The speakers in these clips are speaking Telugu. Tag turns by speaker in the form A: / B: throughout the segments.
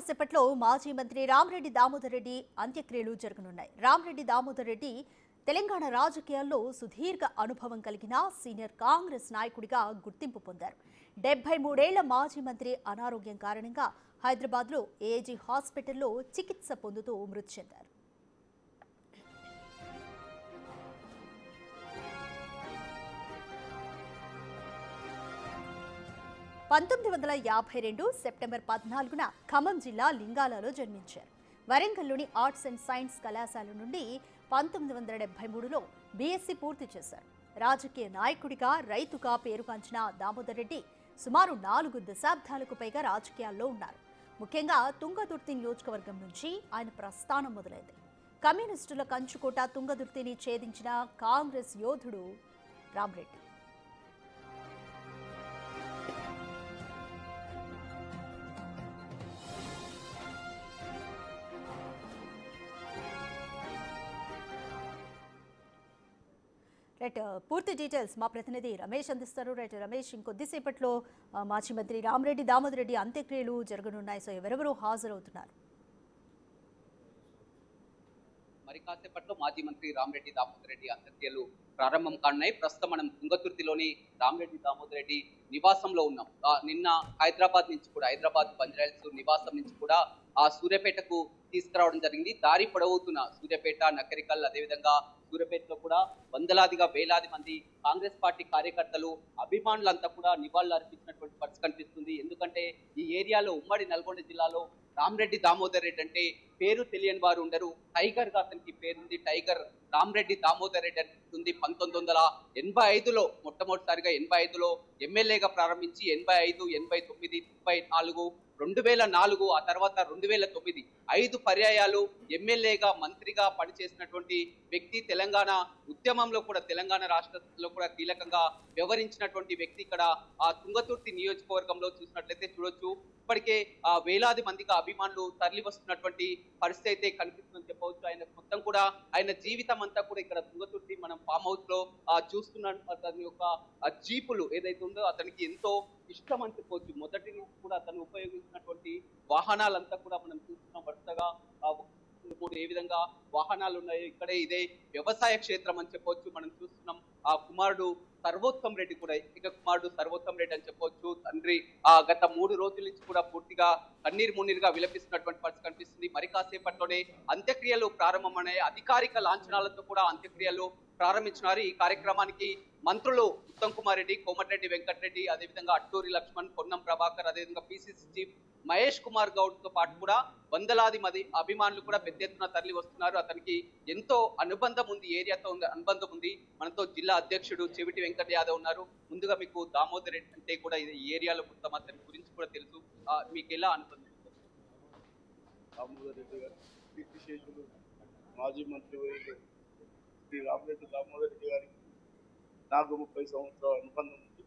A: కాసేపట్లో మాజీ మంత్రి రామిరెడ్డి దామోదర్ రెడ్డి అంత్యక్రియలు జరగనున్నాయి. రామిరెడ్డి దామోదర్ రెడ్డి తెలంగాణ రాజకీయాల్లో సుదీర్ఘ అనుభవం కలిగిన సీనియర్ కాంగ్రెస్ నాయకుడిగా గుర్తింపు పొందారు. 73 ఏళ్ల మాజీ మంత్రి అనారోగ్యం కారణంగా హైదరాబాద్లో ఏజీ హాస్పిటల్లో చికిత్స పొందుతూ మృతి చెందారు. 1952 సెప్టెంబర్ 14న ఖమ్మం జిల్లా లింగాలలో జన్మించారు. వరంగల్లోని ఆర్ట్స్ అండ్ సైన్స్ కళాశాల నుండి 1973లో బీఎస్సీ పూర్తి చేశారు. రాజకీయ నాయకుడిగా, రైతుగా పేరుగాంచిన దామోదర్ రెడ్డి సుమారు 4 దశాబ్దాలకు పైగా రాజకీయాల్లో ఉన్నారు. ముఖ్యంగా తుంగతుర్తి నియోజకవర్గం నుంచి ఆయన ప్రస్థానం మొదలైంది. కమ్యూనిస్టుల కంచుకోట తుంగతుర్తిని ఛేదించిన కాంగ్రెస్ యోధుడు రామిరెడ్డి. రైట్, పూర్తి డీటెయిల్స్ మా ప్రతినిధి రమేష్ అందిస్తారు. రైట్ రమేష్, ఇంకొద్దిసేపట్లో మాజీ మంత్రి రామిరెడ్డి దామోదర్ రెడ్డి అంత్యక్రియలు జరగనున్నాయి. సో ఎవరెవరు హాజరవుతున్నారు?
B: మరి కాసేపట్లో మాజీ మంత్రి రామిరెడ్డి దామోదర్ రెడ్డి అంత్యక్రియలు ప్రారంభం కానున్నాయి. ప్రస్తుతం మనం తుంగతుర్తిలోని రామిరెడ్డి దామోదర్ రెడ్డి నివాసంలో ఉన్నాం. నిన్న హైదరాబాద్ నుంచి కూడా, హైదరాబాద్ బంజారాహిల్స్ నివాసం నుంచి కూడా ఆ సూర్యాపేటకు తీసుకురావడం జరిగింది. దారి పొడవుతున్న సూర్యాపేట, నకరికల్, అదేవిధంగా సూర్యాపేటలో కూడా వందలాదిగా వేలాది మంది కాంగ్రెస్ పార్టీ కార్యకర్తలు, అభిమానులంతా కూడా నివాళులు అర్పించినటువంటి పరిస్థితి కనిపిస్తుంది. ఎందుకంటే ఈ ఏరియాలో, ఉమ్మడి నల్గొండ జిల్లాలో రామిరెడ్డి దామోదర్ రెడ్డి అంటే పేరు తెలియని వారు ఉండరు. టైగర్ గా అతనికి పేరుంది. టైగర్ రామిరెడ్డి దామోదర్ రెడ్డి ఉంది. 1985లో మొట్టమొదటిసారిగా 85లో ఎమ్మెల్యేగా ప్రారంభించి 85, 89, 94, 2004, ఆ తర్వాత 2009 5 పర్యాయాలు ఎమ్మెల్యేగా, మంత్రిగా పనిచేసినటువంటి వ్యక్తి. తెలంగాణ ఉద్యమంలో కూడా, తెలంగాణ రాష్ట్రంలో కూడా కీలకంగా వ్యవహరించినటువంటి వ్యక్తి. ఇక్కడ ఆ తుంగతుర్తి నియోజకవర్గంలో చూసినట్లయితే చూడొచ్చు, ఇప్పటికే వేలాది మందిగా అభిమానులు తరలి వస్తున్నటువంటి పరిస్థితి అయితే కనిపిస్తుందని చెప్పవచ్చు. ఆయన మొత్తం కూడా, ఆయన జీవితం అంతా కూడా ఇక్కడ తుంగతుర్తి మనం ఫామ్ హౌస్ లో చూస్తున్న అతని యొక్క జీపులు ఏదైతే ఉందో అతనికి ఎంతో ఇష్టం అని చెప్పవచ్చు. మొదటి నుంచి కూడా అతను ఉపయోగించినటువంటి వాహనాలంతా కూడా మనం చూస్తున్నాం. వరుసగా ఏ విధంగా వాహనాలు ఉన్నాయో ఇక్కడే ఇదే వ్యవసాయ క్షేత్రం అని చెప్పవచ్చు. మనం చూస్తున్నాం. ఆ కుమారుడు సర్వోత్తమ్ రెడ్డి కూడా, ఇక కుమారుడు సర్వోత్తమ్ రెడ్డి అని చెప్పవచ్చు. తండ్రి గత 3 రోజుల నుంచి కూడా పూర్తిగా కన్నీరు మున్నీరుగా విలపిస్తున్నటువంటి పరిస్థితి కనిపిస్తుంది. మరి కాసేపట్లోనే అంత్యక్రియలు ప్రారంభమయ్యాయి. అధికారిక లాంఛనాలతో కూడా అంత్యక్రియలు ప్రారంభించినారు. ఈ కార్యక్రమానికి మంత్రులు ఉత్తమ్ కుమార్ రెడ్డి, కోమటిరెడ్డి వెంకటరెడ్డి, అదేవిధంగా అట్టూరి లక్ష్మణ్, పొన్నం ప్రభాకర్, అదేవిధంగా పిసిసి చీఫ్ మహేష్ కుమార్ గౌడ్ తో పాటు కూడా వందలాది మంది అభిమానులు కూడా పెద్ద ఎత్తున తరలి వస్తున్నారు. అతనికి ఎంతో అనుబంధం ఉంది, ఏరియాతో అనుబంధం ఉంది. మనతో జిల్లా అధ్యక్షుడు చెవిటి వెంకట యాదవ్ ఉన్నారు. ముందుగా మీకు దామోదర్ రెడ్డి అంటే కూడా ఈ ఏరియాలో మొత్తం అతని గురించి కూడా తెలుసు. మీకు ఎలా అనుబంధం?
C: దామోదర్ రెడ్డి గారు కీర్తిశేషులు, మాజీ మంత్రి శ్రీ రామిరెడ్డి దామోదర్ రెడ్డి గారికి నాకు 30 సంవత్సరాల అనుబంధం ఉంది.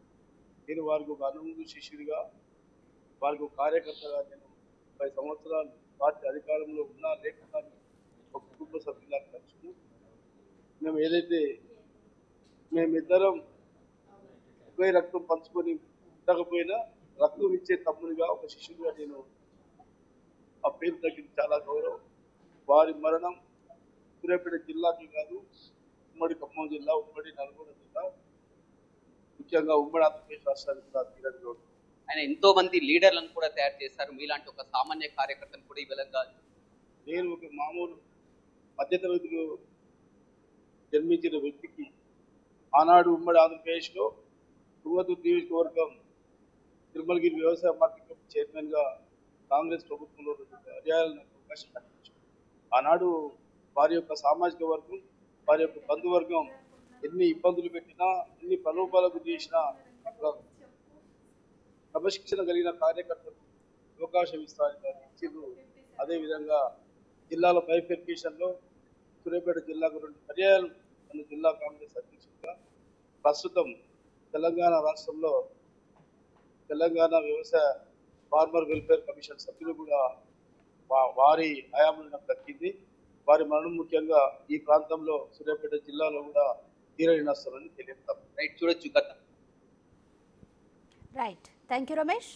C: నేను వారికి ఒక అనుభవ శిష్యుడిగా, వారికి ఒక కార్యకర్తగా నేను 30 సంవత్సరాలు పార్టీ అధికారంలో ఉన్నా లేకుండా ఒక కుటుంబ సభ్యులా కలిసి మేము ఏదైతే మేమిద్దరం ఒకే రక్తం పంచుకొని ఉండకపోయినా రక్తం ఇచ్చే తమ్మునిగా, ఒక శిష్యుడిగా నేను ఆ పేరు తగ్గింది చాలా గౌరవం. వారి మరణం సూర్యాపేట జిల్లాకి కాదు, ఉమ్మడి ఖమ్మం జిల్లా, ఉమ్మడి నల్గొండ జిల్లా, ముఖ్యంగా ఉమ్మడి ఆంధ్రప్రదేశ్ రాష్ట్రానికి కూడా తీరని రోడ్డు.
B: ఆయన ఎంతో మంది లీడర్లను కూడా తయారు చేశారు. మీలాంటి ఒక సామాన్య కార్యకర్తను కూడా ఇవ్వలేక,
C: నేను ఒక మామూలు మధ్యతరగతిలో జన్మించిన వ్యక్తికి ఆనాడు ఉమ్మడి ఆంధ్రప్రదేశ్లో తుంగతుర్తి నియోజకవర్గం తిరుమలగిరి వ్యవసాయ మార్కెట్ కమిటీ చైర్మన్ గా కాంగ్రెస్ ప్రభుత్వంలో 2 పర్యాయాలు నాకు అవకాశం కల్పించారు. ఆనాడు వారి యొక్క సామాజిక వర్గం, వారి యొక్క బంధువర్గం ఎన్ని ఇబ్బందులు పెట్టినా, ఎన్ని ప్రలోభాలకు చేసినా క్రమశిక్షణ కలిగిన కార్యకర్తలకు అవకాశం ఇచ్చిండ్రు. అదేవిధంగా జిల్లాల బైఫర్కేషన్లో సూర్యాపేట జిల్లాకు 2 పర్యాయాలు నన్ను జిల్లా కాంగ్రెస్ అధ్యక్షుడిగా, ప్రస్తుతం తెలంగాణ రాష్ట్రంలో తెలంగాణ వ్యవసాయ ఫార్మర్ వెల్ఫేర్ కమిషన్ సభ్యులు కూడా వారి హయాంలో నాకు దక్కింది. వారి మరణం ముఖ్యంగా ఈ ప్రాంతంలో సూర్యాపేట జిల్లాలో కూడా తీరని నష్టమని తెలియజేస్తాం.
B: రైట్, చూడొచ్చు.
A: Right, thank you Ramesh.